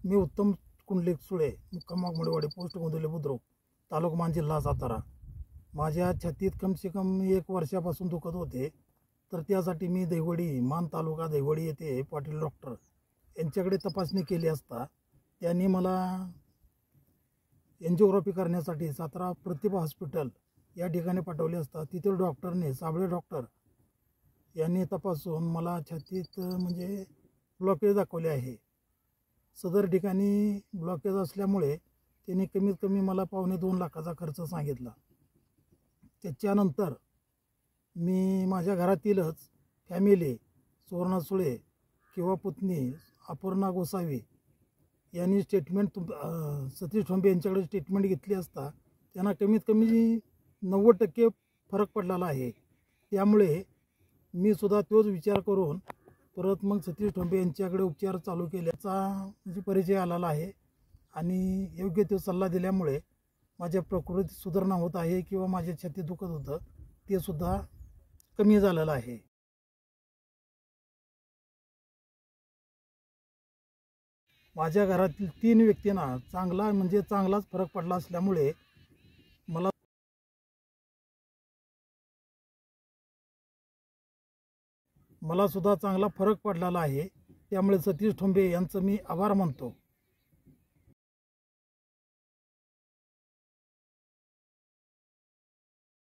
मी उत्तम कुंडलिक सुळे, मुक्काम वाघमोडेवाडी, पोस्ट गोंदिवले बुद्रुक, तालुका मान, जिल्हा सातारा. माझ्या छातीत कम से कम 1 वर्षापासून दुखत होते. तर त्यासाठी मी देवडी, मान तालुका देवडी येथे पाटील डॉक्टर यांच्याकडे तपासणी केली असता त्यांनी मला एन्जिओग्राफी करण्यासाठी सातारा प्रतिभा हॉस्पिटल या ठिकाणी पाठवले असता तिथील डॉक्टरने, साबळे डॉक्टर यांनी तपासून मला छातीत म्हणजे ब्लॉकेज दाखवले आहे. सदर ठिकाणी ब्लॉकेज असल्यामुळे त्यांनी कमीत कमी मला 2.25 लाखाचा खर्च सांगितला. त्याच्यानंतर मी माझ्या घरातीलच फॅमिली, सुवर्णा सुळे किंवा पुतणी अपूर्णा गोसावी यांनी स्टेटमेंट सतीश ठोंबे यांच्याकडे स्टेटमेंट घेतली असता त्यांना कमीत कमी 90% फरक पडलेला आहे. त्यामुळे मी सुद्धा तोच विचार करून परत मग सतीश ठोंबे यांच्याकडे उपचार चालू केल्याचा म्हणजे परिचय आलेला आहे. आणि योग्य तो सल्ला दिल्यामुळे माझ्या प्रकृतीत सुधारणा होत आहे किंवा माझ्या छातीत दुखत होतं ते सुद्धा कमी झालेलं आहे. माझ्या घरातील 3 व्यक्तींना चांगलाच फरक पडला असल्यामुळे मला सुद्धा चांगला फरक पडलेला आहे. त्यामुळे सतीश ठोंबे यांचं मी आभार मानतो.